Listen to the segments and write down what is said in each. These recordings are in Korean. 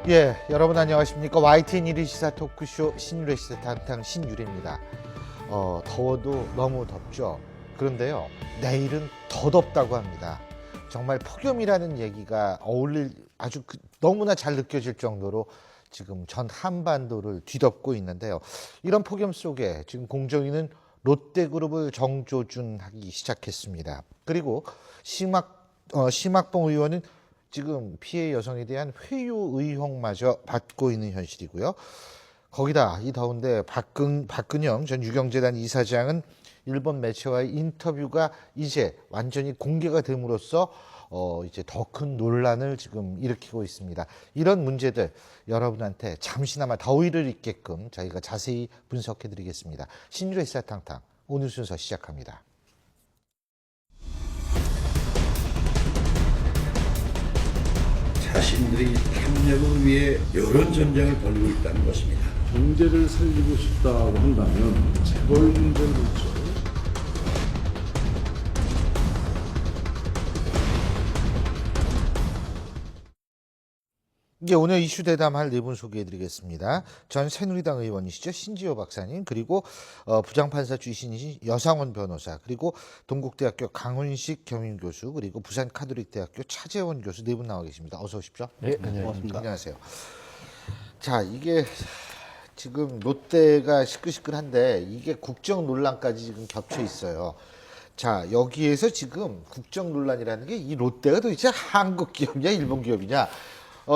예, 여러분 안녕하십니까? YTN 1일 시사 토크쇼 신유래 시사 tantan 신유래입니다. 더워도 너무 덥죠. 그런데요, 내일은 더 덥다고 합니다. 정말 폭염이라는 얘기가 어울릴 아주 너무나 잘 느껴질 정도로 지금 전 한반도를 뒤덮고 있는데요. 이런 폭염 속에 지금 공정위는 롯데그룹을 정조준하기 시작했습니다. 그리고 심학봉 의원은 지금 피해 여성에 대한 회유 의혹마저 받고 있는 현실이고요. 거기다 이 더운데 박근영 전 유경재단 이사장은 일본 매체와의 인터뷰가 이제 완전히 공개가 됨으로써 이제 더 큰 논란을 지금 일으키고 있습니다. 이런 문제들 여러분한테 잠시나마 더위를 잊게끔 저희가 자세히 분석해 드리겠습니다. 신유래 시사 tantan 오늘 순서 시작합니다. 자신들이 탐욕을 위해 여론 전쟁을 벌이고 있다는 것입니다. 경제를 살리고 싶다고 한다면 재벌 문제를 그렇죠. 이게 오늘 이슈 대담할 네 분 소개해드리겠습니다. 전 새누리당 의원이시죠. 신지호 박사님, 그리고 부장판사 출신이신 여상원 변호사, 그리고 동국대학교 강훈식 겸임교수, 그리고 부산카톨릭대학교 차재원 교수 네 분 나와 계십니다. 어서 오십시오. 네, 고맙습니다. 안녕하세요. 자, 이게 지금 롯데가 시끌시끌한데 이게 국정 논란까지 지금 겹쳐 있어요. 자, 여기에서 지금 국정 논란이라는 게 이 롯데가 도대체 한국 기업이냐 일본 기업이냐.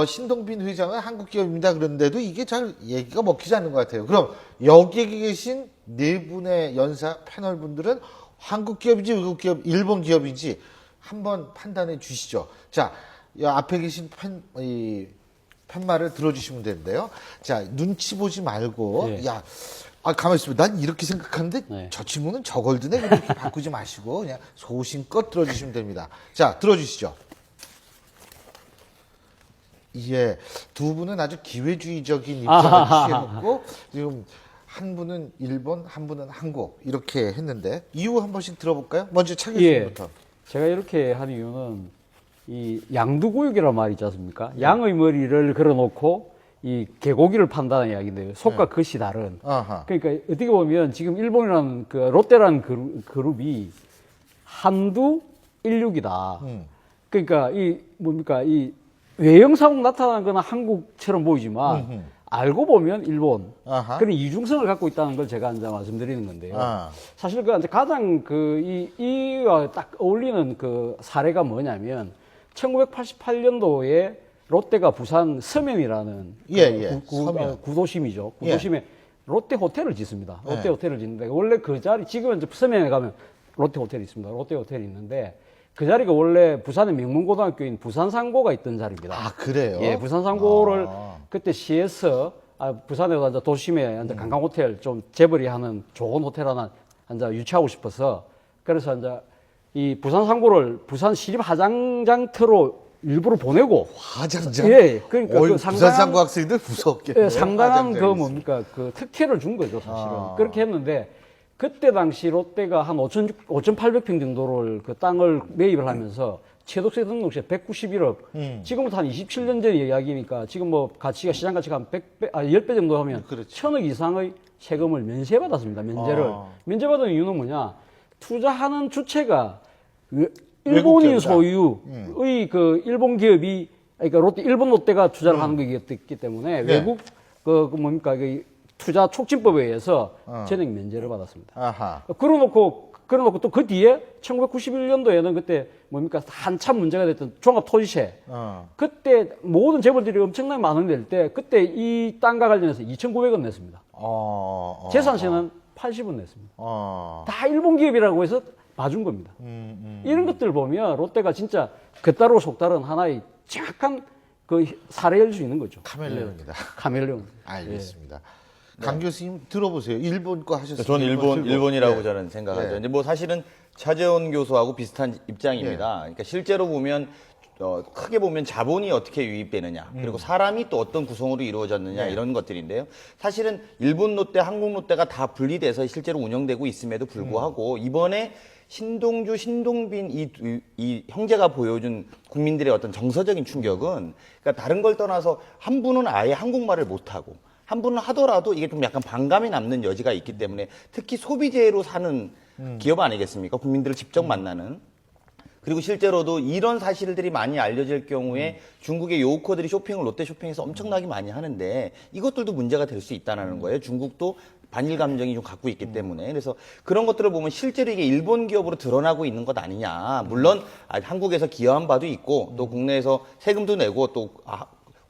신동빈 회장은 한국 기업입니다. 그런데도 이게 잘 얘기가 먹히지 않는 것 같아요. 그럼 여기에 계신 네 분의 연사 패널 분들은 한국 기업인지 외국 기업, 일본 기업인지 한번 판단해 주시죠. 자, 앞에 계신 팻말을 들어주시면 되는데요. 자, 눈치 보지 말고, 네. 가만히 있으면 난 이렇게 생각하는데 네. 저 친구는 저걸드네. 이렇게 바꾸지 마시고 그냥 소신껏 들어주시면 됩니다. 자, 들어주시죠. 예, 두 분은 아주 기회주의적인 입장을 취해놓고 지금 한 분은 일본, 한 분은 한국 이렇게 했는데 이유 한 번씩 들어볼까요? 먼저 차 교수님부터. 제가 이렇게 한 이유는 이 양두구육이라는 말이 있지 않습니까? 양의 머리를 걸어놓고 이 개고기를 판다는 이야기인데요. 속과 겉이 다른. 아하. 그러니까 어떻게 보면 지금 일본이라는 그 롯데라는 그룹이 한두 일육이다. 그러니까 이 뭡니까 이 외형상 나타나는 건 한국처럼 보이지만 알고 보면 일본 아하. 그런 이중성을 갖고 있다는 걸 제가 이제 말씀드리는 건데요. 아. 사실 그 이제 가장 이와 딱 어울리는 그 사례가 뭐냐면 1988년도에 롯데가 부산 서면이라는 예, 서면. 구도심이죠. 구도심에 롯데 호텔을 짓습니다. 롯데 호텔을 짓는데 원래 그 자리 지금은 이제 서면에 가면 롯데 호텔이 있습니다. 롯데 호텔이 있는데 그 자리가 원래 부산의 명문고등학교인 부산상고가 있던 자리입니다. 아, 그래요? 예, 부산상고를 그때 시에서 부산에서 이제 도심에 이제 관광호텔 좀 재벌이 하는 좋은 호텔 하나 이제 유치하고 싶어서 그래서 이제 이 부산상고를 부산 시립화장장터로 일부러 보내고 화장장? 예, 그러니까 어이, 그 부산상고 학생들 무섭겠네. 예, 상당한 그 화장장이 뭡니까 그 특혜를 준 거죠 사실은. 그렇게 했는데 그때 당시 롯데가 한 5,800평 정도를 그 땅을 매입을 하면서 취득세 등록세 191억. 지금부터 한 27년 전 이야기니까 지금 뭐 가치가 시장 가치가 한 10배 정도 하면 그렇죠. 1,000억 이상의 세금을 면세받았습니다. 면제를. 면제받은 이유는 뭐냐? 투자하는 주체가 일본인 기업이다. 소유의 그 일본 기업이 그러니까 일본 롯데가 투자를 하는 거기 때문에 외국 그 뭡니까 그 투자 촉진법에 의해서 전액 면제를 받았습니다. 아하. 그러놓고 또 그 뒤에 1991년도에는 그때 뭡니까 한참 문제가 됐던 종합토지세. 그때 모든 재벌들이 엄청나게 많은 낼 때 그때 이 땅과 관련해서 2,900원 냈습니다. 재산세는 80원 냈습니다. 다 일본 기업이라고 해서 봐준 겁니다. 이런 것들 보면 롯데가 진짜 그따로 속다른 하나의 정확한 그 사례일 수 있는 거죠. 카멜레온이다. 카멜레온. 알겠습니다. 강 교수님 들어보세요. 일본 거 하셨어요. 저는 들고. 일본이라고 네. 저는 생각하죠. 네. 근데 뭐 사실은 차재원 교수하고 비슷한 입장입니다. 그러니까 실제로 보면 크게 보면 자본이 어떻게 유입되느냐, 그리고 사람이 또 어떤 구성으로 이루어졌느냐 이런 것들인데요. 사실은 일본 롯데, 한국 롯데가 다 분리돼서 실제로 운영되고 있음에도 불구하고 이번에 신동주, 신동빈 이 형제가 보여준 국민들의 어떤 정서적인 충격은 그러니까 다른 걸 떠나서 한 분은 아예 한국말을 못하고 한 분은 하더라도 이게 좀 약간 반감이 남는 여지가 있기 때문에 특히 소비재로 사는 기업 아니겠습니까? 국민들을 직접 만나는. 그리고 실제로도 이런 사실들이 많이 알려질 경우에 중국의 요커들이 쇼핑을 롯데 쇼핑에서 엄청나게 많이 하는데 이것들도 문제가 될 수 있다는 거예요. 중국도 반일 감정이 좀 갖고 있기 때문에. 그래서 그런 것들을 보면 실제로 이게 일본 기업으로 드러나고 있는 것 아니냐. 물론 한국에서 기여한 바도 있고 또 국내에서 세금도 내고 또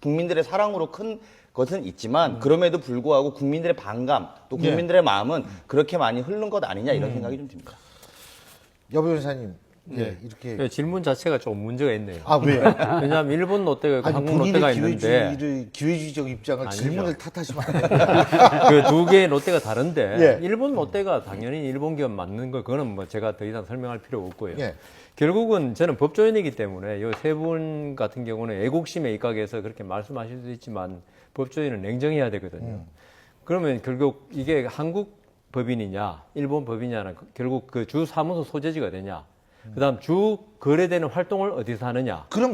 국민들의 사랑으로 큰 것은 있지만 그럼에도 불구하고 국민들의 반감 또 국민들의 마음은 그렇게 많이 흐른 것 아니냐 이런 생각이 좀 듭니다. 여 변호사님, 이렇게 네, 질문 자체가 좀 문제가 있네요. 아 왜요? 왜냐하면 일본 롯데가 있고 아니 한국 롯데가 본인의 있는데 기회주의적 입장을 아니죠. 질문을 탓하시면 안 됩니다. 그 두 개의 롯데가 다른데 예. 일본 롯데가 당연히 일본 기업 맞는 거 그거는 뭐 제가 더 이상 설명할 필요 없고요. 예. 결국은 저는 법조인이기 때문에 이 세 분 같은 경우는 애국심에 입각해서 그렇게 말씀하실 수 있지만 법조인은 냉정해야 되거든요. 그러면 결국 이게 한국 법인이냐 일본 법인이냐는 결국 그 주 사무소 소재지가 되냐 그다음 주 거래되는 활동을 어디서 하느냐. 그럼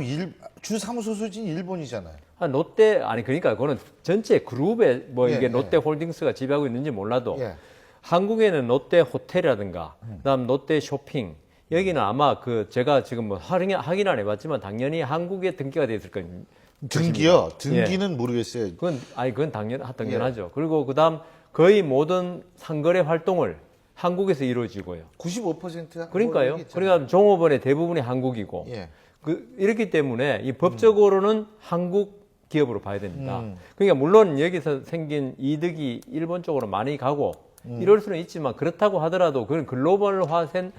주 사무소 소진 일본이잖아요. 롯데 아니 그러니까 그거는 전체 그룹에 뭐 예, 이게 예. 롯데홀딩스가 지배하고 있는지 몰라도 예. 한국에는 롯데 호텔이라든가 그다음 롯데 쇼핑 여기는 아마 그 제가 지금 뭐 확인 안 해봤지만 당연히 한국에 등기가 돼 있을 거예요. 등기요? 등기는 모르겠어요. 그건 당연하죠. 그리고 그다음 거의 모든 상거래 활동을 한국에서 이루어지고요. 95% 그러니까요. 그러니까 종업원의 대부분이 한국이고 예. 이렇기 때문에 이 법적으로는 한국 기업으로 봐야 됩니다. 그러니까 물론 여기서 생긴 이득이 일본 쪽으로 많이 가고 이럴 수는 있지만 그렇다고 하더라도 그건 글로벌화된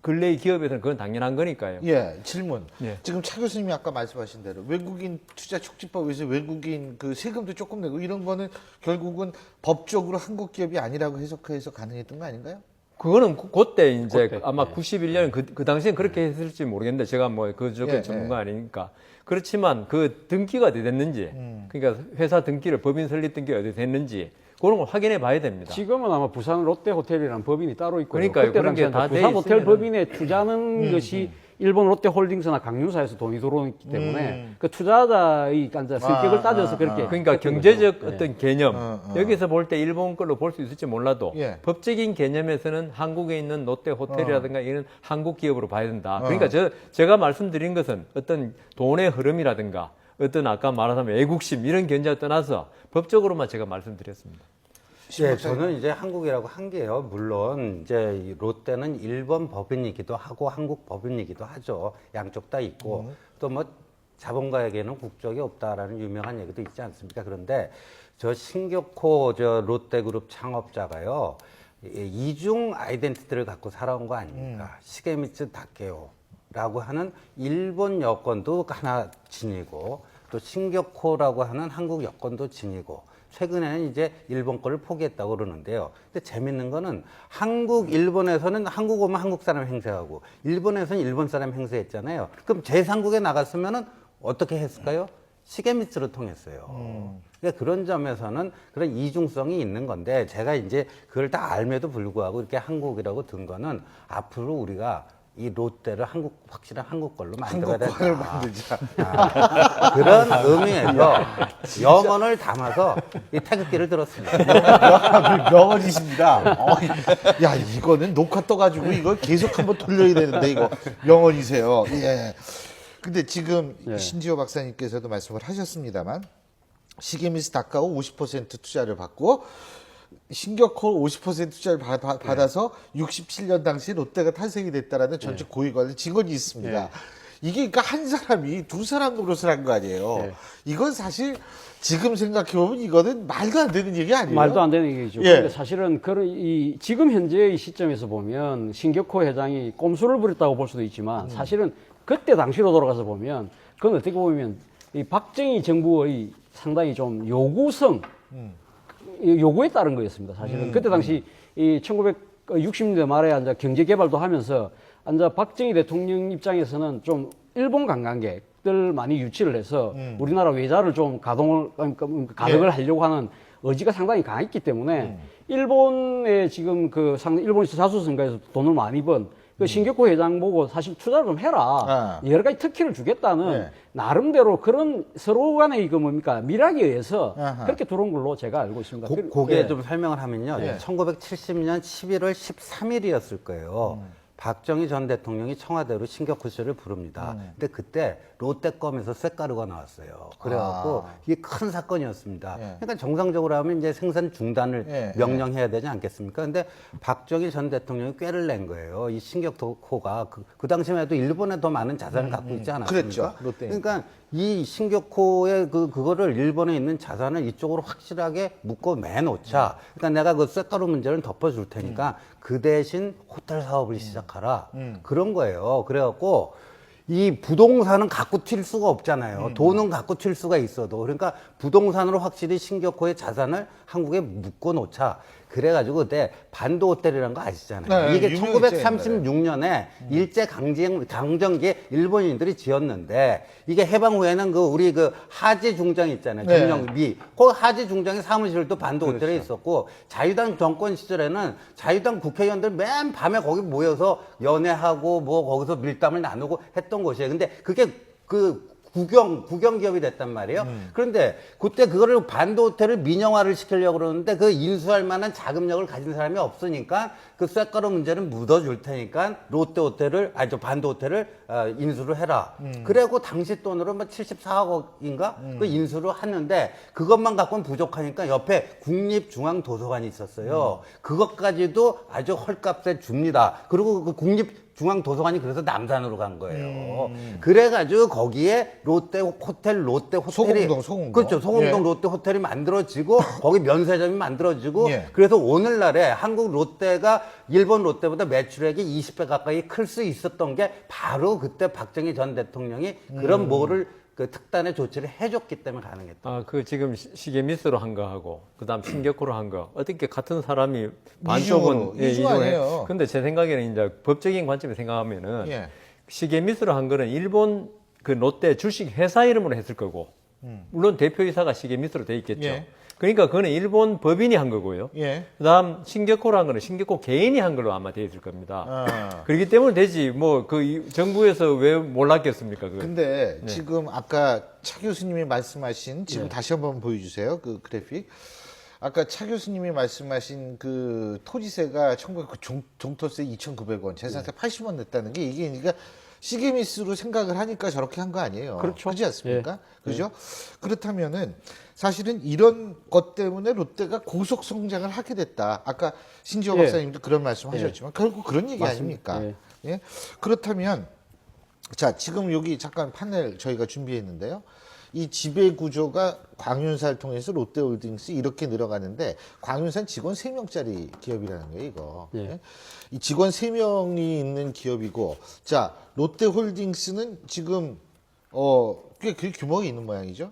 근래의 기업에서는 그건 당연한 거니까요. 예, 질문. 예. 지금 차 교수님이 아까 말씀하신 대로 외국인 투자 촉진법에서 외국인 그 세금도 조금 내고 이런 거는 결국은 법적으로 한국 기업이 아니라고 해석해서 가능했던 거 아닌가요? 그거는 그때 이제 그때, 아마 네. 91년 그 당시엔 그렇게 했을지 모르겠는데 제가 뭐 그쪽에 예, 전문가 아니니까 그렇지만 그 등기가 어디 됐는지 그러니까 회사 등기를 법인 설립 등기가 어디 됐는지 그런 걸 확인해 봐야 됩니다. 지금은 아마 부산 롯데 호텔이라는 법인이 따로 있고요. 그러니까요. 그때 그런 게 당시에 다 부산 돼 호텔 있으면은- 법인에 투자하는 것이 일본 롯데홀딩스나 강유사에서 돈이 들어오기 때문에 그 투자자의 이제 성격을 따져서 그렇게 그러니까 했던 경제적 거죠. 어떤 개념 여기서 볼 때 일본 걸로 볼 수 있을지 몰라도 예. 법적인 개념에서는 한국에 있는 롯데 호텔이라든가 이런 한국 기업으로 봐야 된다. 그러니까 제가 말씀드린 것은 어떤 돈의 흐름이라든가 어떤 아까 말하자면 애국심 이런 견제를 떠나서 법적으로만 제가 말씀드렸습니다. 네, 저는 이제 한국이라고 한 게요. 물론 이제 이 롯데는 일본 법인이기도 하고 한국 법인이기도 하죠. 양쪽 다 있고 또 뭐 자본가에게는 국적이 없다라는 유명한 얘기도 있지 않습니까? 그런데 저 신격호 저 롯데그룹 창업자가요 이중 아이덴티티를 갖고 살아온 거 아닙니까? 시게미츠 다케오라고 하는 일본 여권도 하나 지니고 또 신격호라고 하는 한국 여권도 지니고. 최근에는 이제 일본 거를 포기했다고 그러는데요. 근데 재밌는 거는 일본에서는 한국 오면 한국 사람 행세하고 일본에서는 일본 사람 행세했잖아요. 그럼 제3국에 나갔으면은 어떻게 했을까요? 시게미츠로 통했어요. 그러니까 그런 점에서는 그런 이중성이 있는 건데 제가 이제 그걸 다 알면도 불구하고 이렇게 한국이라고 든 거는 앞으로 우리가 이 롯데를 확실한 한국 걸로 만들어야 된다. 한국화를 만들자. 그런 의미에서 영혼을 담아서 이 태극기를 들었습니다. 명언이십니다. 야, 이거는 녹화 떠가지고 이거 계속 한번 돌려야 되는데 이거 명언이세요. 예. 근데 지금 신지호 박사님께서도 말씀을 하셨습니다만 시게미스 다카오 50% 투자를 받고 신격호 50% 투자를 받아서 67년 당시에 롯데가 탄생이 됐다라는 전체 고위 관련 증언이 있습니다. 이게 그러니까 한 사람이 두 사람 노릇을 한 거 아니에요. 이건 사실 지금 생각해보면 이거는 말도 안 되는 얘기 아니에요? 말도 안 되는 얘기죠. 예. 근데 사실은 지금 현재의 시점에서 보면 신격호 회장이 꼼수를 부렸다고 볼 수도 있지만 사실은 그때 당시로 돌아가서 보면 그건 어떻게 보면 이 박정희 정부의 상당히 좀 요구에 따른 거였습니다. 사실은 그때 당시 이 1960년대 말에 이제 경제 개발도 하면서 이제 박정희 대통령 입장에서는 좀 일본 관광객들 많이 유치를 해서 우리나라 외자를 좀 가동을 하려고 하는 의지가 상당히 강했기 때문에 일본에 지금 그 상당 일본에서 자수성가해서 돈을 많이 번 그 신격호 회장 보고 사실 투자를 좀 해라. 여러 가지 특혜를 주겠다는 네. 나름대로 그런 서로 간의 이거 뭡니까 밀락에 의해서 아하. 그렇게 들어온 걸로 제가 알고 있습니다. 그게 예. 좀 설명을 하면요. 예. 1970년 11월 13일이었을 거예요. 박정희 전 대통령이 청와대로 신격호 씨를 부릅니다. 근데 그때 롯데껌에서 쇳가루가 나왔어요. 그래갖고 이게 큰 사건이었습니다. 예. 그러니까 정상적으로 하면 이제 생산 중단을 예. 명령해야 되지 않겠습니까? 근데 박정희 전 대통령이 꾀를 낸 거예요. 이 신격호가 그 당시만 해도 일본에 더 많은 자산을 갖고 있지 않았습니까? 그랬죠. 롯데. 그러니까 이 신격호의 그거를 일본에 있는 자산을 이쪽으로 확실하게 묶어 매놓자. 그러니까 내가 그 쇳가루 문제를 덮어줄 테니까 그 대신 호텔 사업을 시작하라. 그런 거예요. 그래갖고 이 부동산은 갖고 튈 수가 없잖아요. 돈은 갖고 튈 수가 있어도. 그러니까 부동산으로 확실히 신격호의 자산을 한국에 묶어 놓자. 그래가지고 그때 반도 호텔이라는 거 아시잖아요. 네, 이게 유명했죠, 1936년에 일제 강점기에 일본인들이 지었는데 이게 해방 후에는 그 우리 그 하지 중장 있잖아요. 네. 점령미. 그 하지 중장의 사무실도 반도 호텔에 있었고 자유당 정권 시절에는 자유당 국회의원들 맨 밤에 거기 모여서 연애하고 뭐 거기서 밀담을 나누고 했던 곳이에요. 근데 그게 그 국영 기업이 됐단 말이에요. 그런데 그때 그거를 반도 호텔을 민영화를 시키려고 그러는데 그 인수할 만한 자금력을 가진 사람이 없으니까 그 쇳가루 문제는 묻어줄 테니까 롯데 호텔을 반도 호텔을 인수를 해라. 그래고 당시 돈으로 뭐 74억인가 그 인수를 하는데 그것만 갖고는 부족하니까 옆에 국립중앙도서관이 있었어요. 그것까지도 아주 헐값에 줍니다. 그리고 그 국립중앙도서관이 그래서 남산으로 간 거예요. 그래가지고 거기에 롯데 호텔이 소공동. 그렇죠. 소공동 예. 롯데 호텔이 만들어지고 거기 면세점이 만들어지고 예. 그래서 오늘날에 한국 롯데가 일본 롯데보다 매출액이 20배 가까이 클 수 있었던 게 바로 그때 박정희 전 대통령이 그런 뭐를 그 특단의 조치를 해줬기 때문에 가능했다. 아, 그 지금 시계 미스로 한 거하고 그다음 신격호로 한 거 어떻게 같은 사람이 반쪽은 이중 아니에요. 근데 제 생각에는 이제 법적인 관점에 생각하면은 예. 시계 미스로 한 거는 일본 그 롯데 주식 회사 이름으로 했을 거고 물론 대표이사가 시계 미스로 돼 있겠죠. 예. 그러니까 그거는 일본 법인이 한 거고요. 예. 그다음 신격호라는 거는 신격호 개인이 한 걸로 아마 돼 있을 겁니다. 아. 그렇기 때문에 되지 뭐 그 정부에서 왜 몰랐겠습니까? 그거. 근데 지금 아까 차 교수님이 말씀하신 지금 다시 한번 보여주세요. 그 그래픽. 아까 차 교수님이 말씀하신 그 토지세가 1900 종토세 2,900원, 재산세 80원 냈다는 게 이게 그러니까 시계미스로 생각을 하니까 저렇게 한 거 아니에요. 그렇죠. 그렇지 않습니까? 그죠? 그렇다면은 사실은 이런 것 때문에 롯데가 고속 성장을 하게 됐다. 아까 신지호 예. 박사님도 그런 말씀하셨지만 결국 그런 얘기 맞습니다. 아닙니까? 예. 그렇다면 자, 지금 여기 잠깐 판넬 저희가 준비했는데요. 이 지배 구조가 광윤사를 통해서 롯데홀딩스 이렇게 늘어가는데 광윤사는 직원 3명짜리 기업이라는 거예요, 이거. 예. 예? 이 직원 3명이 있는 기업이고 자, 롯데홀딩스는 지금 꽤 규모가 있는 모양이죠.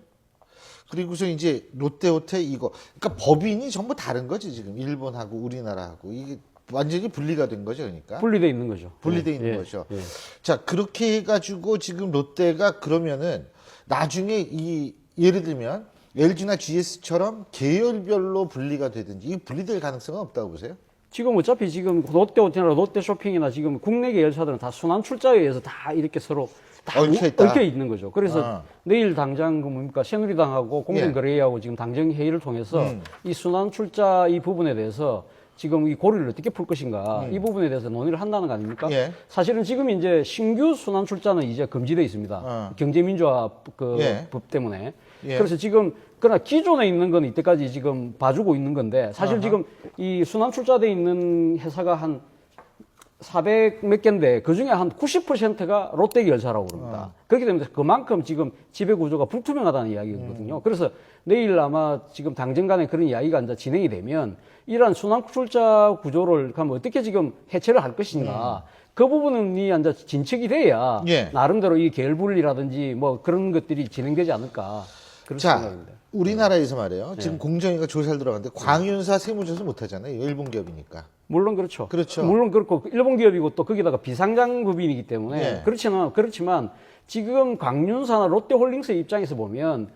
그리고서 이제 롯데호텔 이거 그러니까 법인이 전부 다른 거지, 지금 일본하고 우리나라하고 이게 완전히 분리가 된 거죠, 그러니까. 분리돼 있는 거죠. 분리돼 예, 있는 예, 거죠. 예. 자, 그렇게 해가지고 지금 롯데가 그러면은 나중에 이 예를 들면 LG나 GS처럼 계열별로 분리가 되든지 이 분리될 가능성은 없다고 보세요? 지금 어차피 지금 롯데호텔이나 롯데쇼핑이나 지금 국내 계열사들은 다 순환 출자에 의해서 다 이렇게 서로 다 얽혀 있다. 얽혀 있는 거죠. 그래서 아. 내일 당장 그 뭡니까 새누리당하고 공정거래위하고 지금 당정 회의를 통해서 이 순환 출자 이 부분에 대해서 지금 이 고리를 어떻게 풀 것인가 이 부분에 대해서 논의를 한다는 거 아닙니까? 예. 사실은 지금 이제 신규 순환 출자는 이제 금지돼 있습니다. 경제민주화 그 예. 법 때문에. 예. 그래서 지금 그러나 기존에 있는 건 이때까지 지금 봐주고 있는 건데 사실 지금 이 순환 출자돼 있는 회사가 한 400 몇 개인데 그 중에 한 90%가 롯데 계열사라고 그럽니다. 그렇기 때문에 그만큼 지금 지배 구조가 불투명하다는 이야기거든요. 그래서 내일 아마 지금 당정 간에 그런 이야기가 이제 진행이 되면 이러한 순환 출자 구조를 그럼 어떻게 지금 해체를 할 것인가. 그 부분이 이제 진척이 돼야 예. 나름대로 이 계열 분리라든지 뭐 그런 것들이 진행되지 않을까. 그런 자, 생각입니다. 우리나라에서 말이에요. 지금 공정위가 조사를 들어갔는데 광윤사 세무조사 못하잖아요. 일본 기업이니까. 물론 그렇죠. 그렇죠. 물론 그렇고 일본 기업이고 또 거기다가 비상장 법인이기 때문에 예. 그렇지만 지금 광윤사나 롯데홀딩스의 입장에서 보면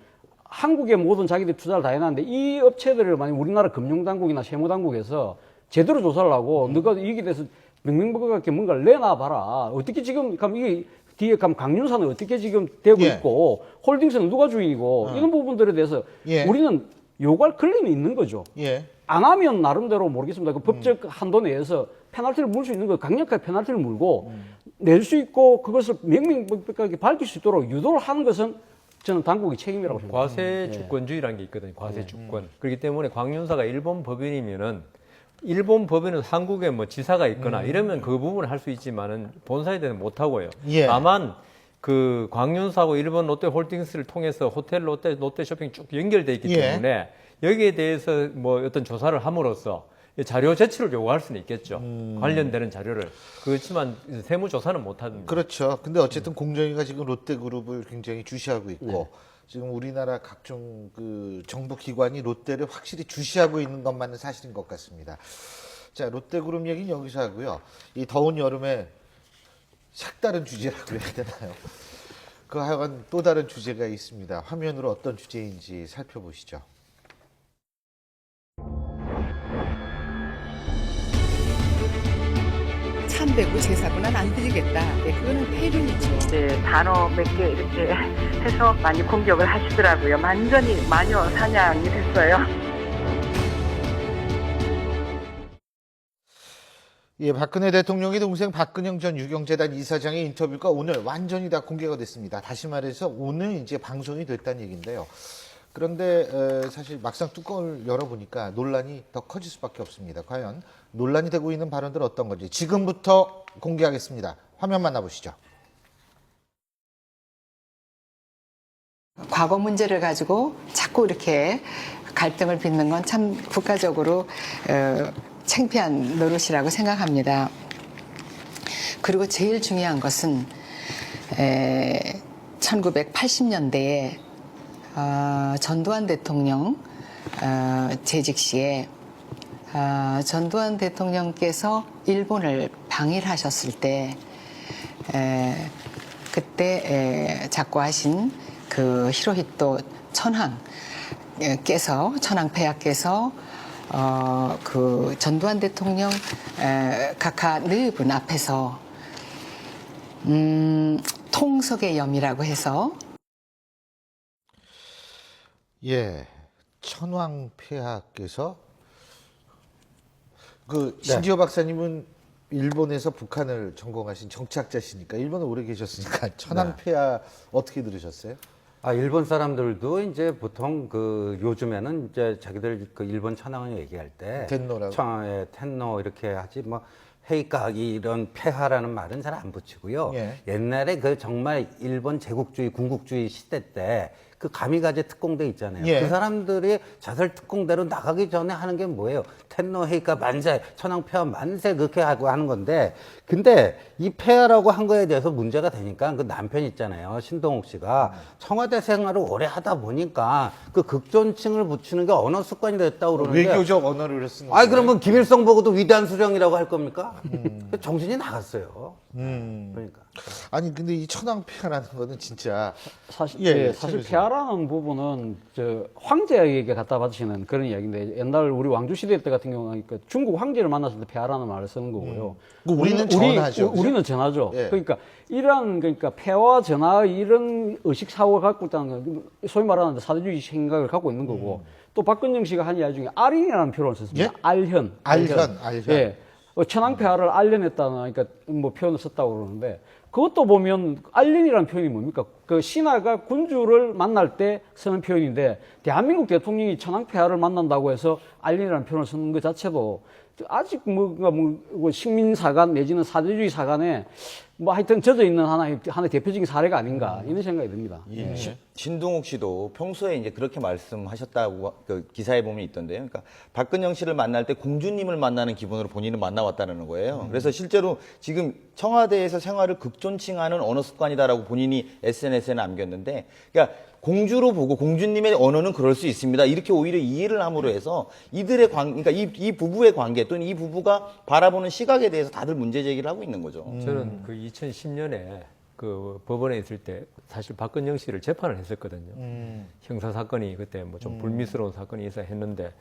한국에 모든 자기들이 투자를 다 해놨는데 이 업체들을 만약 우리나라 금융당국이나 세무당국에서 제대로 조사를 하고 너가 여기에 대해서 명명백백하게 뭔가를 내놔봐라. 어떻게 지금 그럼 이게 뒤에 그럼 강윤사는 어떻게 지금 되고 예. 있고 홀딩스는 누가 주인이고 이런 부분들에 대해서 예. 우리는 요구할 권리는 있는 거죠. 예. 안 하면 나름대로 모르겠습니다. 그 법적 한도 내에서 페널티를 물 수 있는 거 강력하게 페널티를 물고 낼 수 있고 그것을 명명백백하게 밝힐 수 있도록 유도를 하는 것은 저는 당국의 책임이라고 생각합니다. 과세 주권주의라는 게 있거든요. 과세 주권. 그렇기 때문에 광윤사가 일본 법인이면은 일본 법인은 한국에 뭐 지사가 있거나 이러면 그 부분을 할 수 있지만은 본사에 대해서 못 하고요. 예. 다만 그 광윤사하고 일본 롯데홀딩스를 통해서 호텔 롯데 쇼핑 쭉 연결돼 있기 예. 때문에 여기에 대해서 뭐 어떤 조사를 함으로써 자료 제출을 요구할 수는 있겠죠. 관련되는 자료를. 그렇지만 세무조사는 못 하는. 그렇죠. 근데 어쨌든 공정위가 지금 롯데그룹을 굉장히 주시하고 있고 지금 우리나라 각종 그 정부 기관이 롯데를 확실히 주시하고 있는 것만은 사실인 것 같습니다. 자, 롯데그룹 얘기는 여기서 하고요. 이 더운 여름에 색다른 주제라고 해야 되나요? 그 하여간 또 다른 주제가 있습니다. 화면으로 어떤 주제인지 살펴보시죠. 참배고 제사고는 안 드리겠다. 네, 그거는 폐륜이죠. 네, 단어 몇 개 이렇게 해서 많이 공격을 하시더라고요. 완전히 마녀 사냥이 됐어요. 예, 박근혜 대통령의 동생 박근영 전 유경재단 이사장의 인터뷰가 오늘 완전히 다 공개가 됐습니다. 다시 말해서 오늘 이제 방송이 됐다는 얘기인데요. 그런데 사실 막상 뚜껑을 열어보니까 논란이 더 커질 수밖에 없습니다. 과연 논란이 되고 있는 발언들 어떤 건지 지금부터 공개하겠습니다. 화면 만나보시죠. 과거 문제를 가지고 자꾸 이렇게 갈등을 빚는 건 참 국가적으로 창피한 노릇이라고 생각합니다. 그리고 제일 중요한 것은 1980년대에 전두환 대통령 재직 시에 전두환 대통령께서 일본을 방일하셨을 때 그때 작고하신 그 히로히토 천황폐하께서 그 전두환 대통령 각하 네분 앞에서 통석의 염이라고 해서 예, 천황폐하께서 그 신지호 박사님은 일본에서 북한을 전공하신 정치학자시니까 일본에 오래 계셨으니까 천황폐하 어떻게 들으셨어요? 일본 사람들도 이제 보통 그 요즘에는 이제 자기들 그 일본 천황을 얘기할 때 텐노라고? 텐노 이렇게 하지 뭐 헤이카 이런 폐하라는 말은 잘 안 붙이고요. 예. 옛날에 그 정말 일본 제국주의 군국주의 시대 때 그 가미가제 특공대 있잖아요. 예. 그 사람들이 자살 특공대로 나가기 전에 하는 게 뭐예요? 텐노 헤이카 만세, 천황폐하 만세 그렇게 하고 하는 건데, 근데 이 폐하라고 한 거에 대해서 문제가 되니까 그 남편 있잖아요, 신동욱 씨가 청와대 생활을 오래 하다 보니까 그 극존칭을 붙이는 게 언어 습관이 됐다고 그러는데, 외교적 언어를 쓰는 거예요. 그러면 김일성 보고도 위대한 수령이라고 할 겁니까? 정신이 나갔어요. 그러니까. 아니 근데 이 천황폐하라는 거는 진짜 사실, 예, 사실 살려주세요. 폐하라는 부분은 황제에게 갖다 바치는 그런 이야기인데 옛날 우리 왕조 시대 때 같은 경우는 그 중국 황제를 만났을 때 폐하라는 말을 쓰는 거고요. 우리는 전하죠, 그죠? 우리는 전하죠. 예. 그러니까 이러한 그러니까 폐와 전하 이런 의식 사고를 갖고 있다는 건 소위 말하는 사대주의 생각을 갖고 있는 거고 또 박근영 씨가 한 이야기 중에 알인이라는 표현을 썼습니다. 예? 알현. 알현. 예. 천황폐하를 알련했다는 그러니까 뭐 표현을 썼다고 그러는데 그것도 보면 알련이라는 표현이 뭡니까? 그 신하가 군주를 만날 때 쓰는 표현인데 대한민국 대통령이 천황폐하를 만난다고 해서 알련이라는 표현을 쓰는 것 자체도 아직 뭐 식민사관 내지는 사대주의 사관에 뭐 하여튼 젖어 있는 하나의 대표적인 사례가 아닌가 이런 생각이 듭니다. 예. 신동욱 씨도 평소에 이제 그렇게 말씀하셨다고 그 기사에 보면 있던데요. 그러니까 박근영 씨를 만날 때 공주님을 만나는 기분으로 본인은 만나왔다는 거예요. 그래서 실제로 지금 청와대에서 생활을 극존칭하는 언어 습관이다라고 본인이 SNS에 남겼는데, 그러니까 공주로 보고 공주님의 언어는 그럴 수 있습니다. 이렇게 오히려 이해를 함으로 해서 이들의 그러니까 이 부부의 관계 또는 이 부부가 바라보는 시각에 대해서 다들 문제 제기를 하고 있는 거죠. 저는 그 2010년에 그 법원에 있을 때 사실 박근영 씨를 재판을 했었거든요. 형사 사건이 그때 뭐 좀 불미스러운 사건이 있어 했는데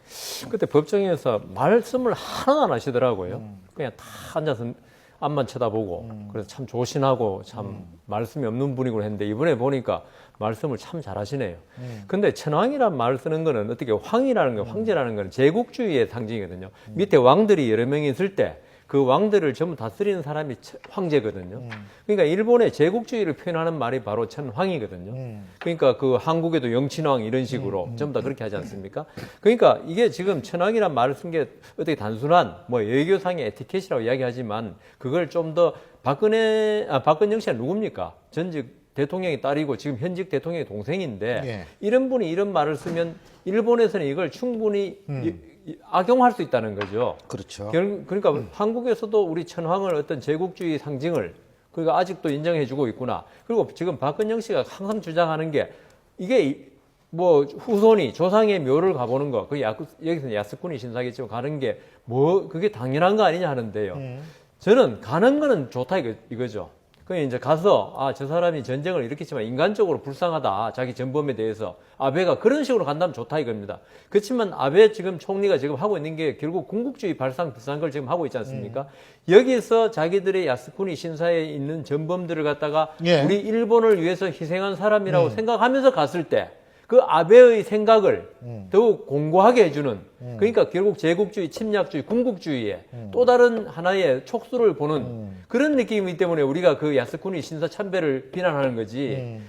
그때 법정에서 말씀을 하나도 안 하시더라고요. 그냥 다 앉아서 앞만 쳐다보고 그래서 참 조신하고 참 말씀이 없는 분이고 했는데 이번에 보니까 말씀을 참 잘하시네요. 근데 천황이란 말을 쓰는 거는 어떻게 황이라는 거, 황제라는 거는 제국주의의 상징이거든요. 밑에 왕들이 여러 명이 있을 때 그 왕들을 전부 다스리는 사람이 황제거든요. 그러니까 일본의 제국주의를 표현하는 말이 바로 천황이거든요. 그러니까 그 한국에도 영친왕 이런 식으로 전부 다 그렇게 하지 않습니까? 그러니까 이게 지금 천황이란 말을 쓴 게 어떻게 단순한 뭐 외교상의 에티켓이라고 이야기하지만 그걸 좀 더 박근영 씨가 누굽니까? 전직 대통령의 딸이고 지금 현직 대통령의 동생인데 예. 이런 분이 이런 말을 쓰면 일본에서는 이걸 충분히 악용할 수 있다는 거죠. 그렇죠. 그러니까 한국에서도 우리 천황을 어떤 제국주의 상징을 그러니까 아직도 인정해주고 있구나. 그리고 지금 박근영 씨가 항상 주장하는 게 이게 뭐 후손이 조상의 묘를 가보는 거, 그 여기서는 야스쿠니 신사겠지만 가는 게 뭐 그게 당연한 거 아니냐 하는데요. 저는 가는 거는 좋다 이거죠. 그 이제 가서 저 사람이 전쟁을 일으켰지만 인간적으로 불쌍하다 자기 전범에 대해서 아베가 그런 식으로 간다면 좋다 이겁니다. 그렇지만 아베 지금 총리가 지금 하고 있는 게 결국 군국주의 발상 비슷한 걸 지금 하고 있지 않습니까? 여기서 자기들의 야스쿠니 신사에 있는 전범들을 갖다가 예. 우리 일본을 위해서 희생한 사람이라고 생각하면서 갔을 때 그 아베의 생각을 더욱 공고하게 해주는 그러니까 결국 제국주의, 침략주의, 군국주의의 또 다른 하나의 촉수를 보는 그런 느낌이기 때문에 우리가 그 야스쿠니 신사 참배를 비난하는 거지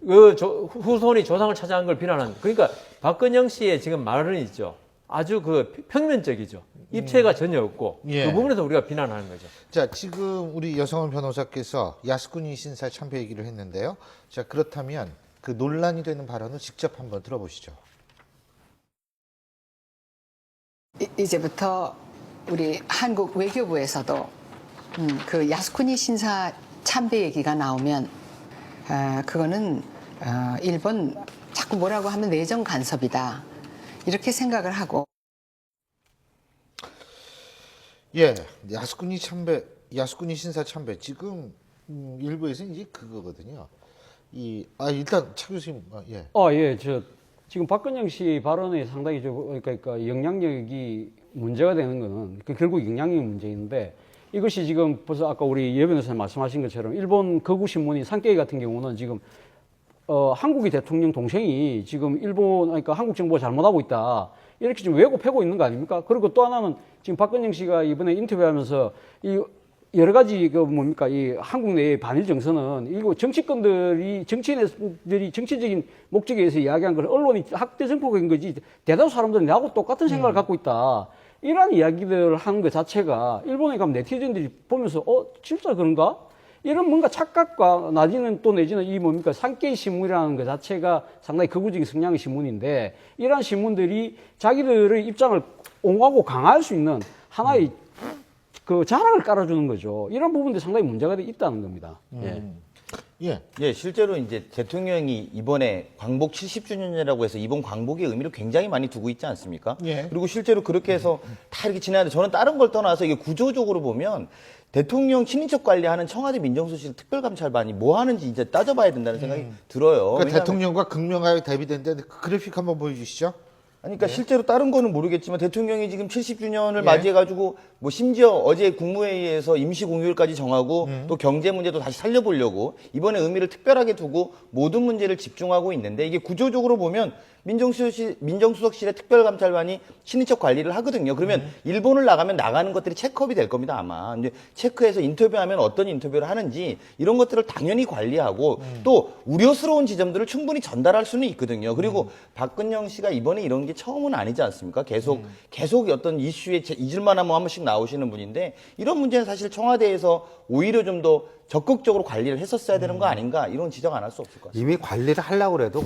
후손이 조상을 찾아간 걸 비난하는 그러니까 박근영 씨의 지금 말은 있죠. 아주 그 평면적이죠. 입체가 전혀 없고 예. 그 부분에서 우리가 비난하는 거죠. 자, 지금 우리 여성원 변호사께서 야스쿠니 신사 참배 얘기를 했는데요. 자, 그렇다면 그 논란이 되는 발언을 직접 한번 들어보시죠. 이제부터 우리 한국 외교부에서도 그 야스쿠니 신사 참배 얘기가 나오면 그거는 일본 자꾸 뭐라고 하면 내정 간섭이다 이렇게 생각을 하고 예, 야스쿠니 신사 참배 지금 일부에서 이제 그거거든요. 일단 차 교수님, 예. 예, 지금 박근영 씨 발언에 상당히 그러니까 영향력이 문제가 되는 거는 결국 영향력이 문제인데 이것이 지금 벌써 아까 우리 예 변호사님 말씀하신 것처럼 일본 거구 신문인 산케이 같은 경우는 지금 한국의 대통령 동생이 지금 그러니까 한국 정부가 잘못하고 있다. 이렇게 지금 왜곡하고 있는 거 아닙니까? 그리고 또 하나는 지금 박근영 씨가 이번에 인터뷰하면서 이 여러 가지 이 한국 내의 반일 정서는 이거 정치인들이 정치적인 목적에 의해서 이야기한 걸 언론이 학대 정폭인 거지 대다수 사람들은 나하고 똑같은 생각을 갖고 있다. 이런 이야기들을 하는 것 자체가 일본에 가면 네티즌들이 보면서 진짜 그런가? 이런 뭔가 착각과 내지는 이 산케이 신문이라는 것 자체가 상당히 극우적인 성향의 신문인데 이러한 신문들이 자기들의 입장을 옹호하고 강화할 수 있는 하나의 그 자락을 깔아주는 거죠. 이런 부분들이 상당히 문제가 있다는 겁니다. 예, 실제로 이제 대통령이 이번에 광복 70주년이라고 해서 이번 광복의 의미를 굉장히 많이 두고 있지 않습니까? 예. 그리고 실제로 그렇게 해서 다 이렇게 지나는데 저는 다른 걸 떠나서 이게 구조적으로 보면 대통령 친인척 관리하는 청와대 민정수실 특별감찰반이 뭐 하는지 이제 따져봐야 된다는 생각이 들어요. 그러니까 대통령과 극명하게 대비된데 그 그래픽 한번 보여주시죠. 그러니까 실제로 다른 거는 모르겠지만 대통령이 지금 70주년을 맞이해가지고 뭐 심지어 어제 국무회의에서 임시 공휴일까지 정하고 또 경제 문제도 다시 살려보려고 이번에 의미를 특별하게 두고 모든 문제를 집중하고 있는데 이게 구조적으로 보면 민정수석실의 특별감찰반이 친인척 관리를 하거든요. 그러면 일본을 나가면 나가는 것들이 체크업이 될 겁니다, 아마. 이제 체크해서 인터뷰하면 어떤 인터뷰를 하는지 이런 것들을 당연히 관리하고 또 우려스러운 지점들을 충분히 전달할 수는 있거든요. 그리고 박근영 씨가 이번에 이런 게 처음은 아니지 않습니까? 계속 어떤 이슈에 잊을만 하면 한 번씩 나오시는 분인데 이런 문제는 사실 청와대에서 오히려 좀 더 적극적으로 관리를 했었어야 되는 거 아닌가 이런 지적 안 할 수 없을 것 같습니다. 이미 관리를 하려고 해도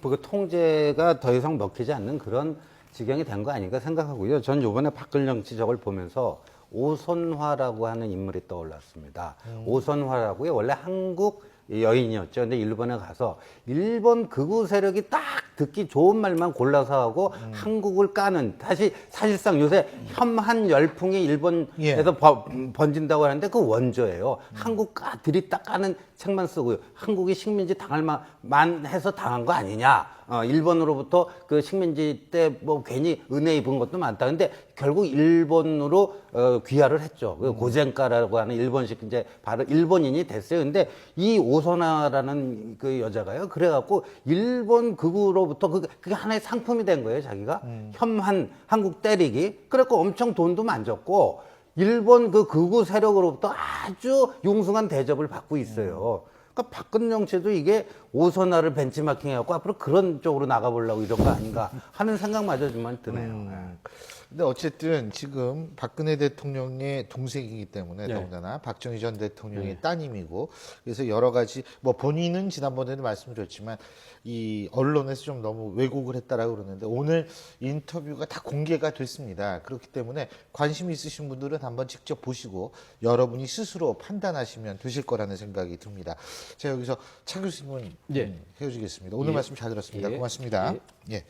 그 통제가 더 이상 먹히지 않는 그런 지경이 된 거 아닌가 생각하고요. 전 이번에 박근영 지적을 보면서 오선화라고 하는 인물이 떠올랐습니다. 오선화라고요. 원래 한국 여인이었죠. 근데 일본에 가서 일본 극우 세력이 딱 듣기 좋은 말만 골라서 하고 한국을 까는, 다시 사실상 요새 혐한 열풍이 일본에서 번진다고 하는데 그 원조예요. 한국 들이딱 까는 책만 쓰고요. 한국이 식민지 당할 만 해서 당한 거 아니냐. 일본으로부터 그 식민지 때 뭐 괜히 은혜 입은 것도 많다. 근데 결국 일본으로 귀화를 했죠. 그 고젠가라고 하는 일본식 이제 바로 일본인이 됐어요. 근데 이 오소나라는 그 여자가요. 그래갖고 일본 극우로부터 그게 하나의 상품이 된 거예요. 자기가 혐한 한국 때리기. 그래갖고 엄청 돈도 만졌고 일본 그 극우 세력으로부터 아주 융숭한 대접을 받고 있어요. 그러니까 박근혜 정치도 이게 오선화를 벤치마킹해갖고 앞으로 그런 쪽으로 나가보려고 이런 거 아닌가 하는 생각마저 좀 드네요. 근데 어쨌든 지금 박근혜 대통령의 동생이기 때문에 네. 더군다나 박정희 전 대통령의 따님이고 그래서 여러 가지 뭐 본인은 지난번에도 말씀드렸지만 이 언론에서 좀 너무 왜곡을 했다라고 그러는데 오늘 인터뷰가 다 공개가 됐습니다. 그렇기 때문에 관심 있으신 분들은 한번 직접 보시고 여러분이 스스로 판단하시면 되실 거라는 생각이 듭니다. 자, 여기서 차 교수님은 예. 헤어지겠습니다. 오늘 말씀 잘 들었습니다. 예. 고맙습니다. 예. 예.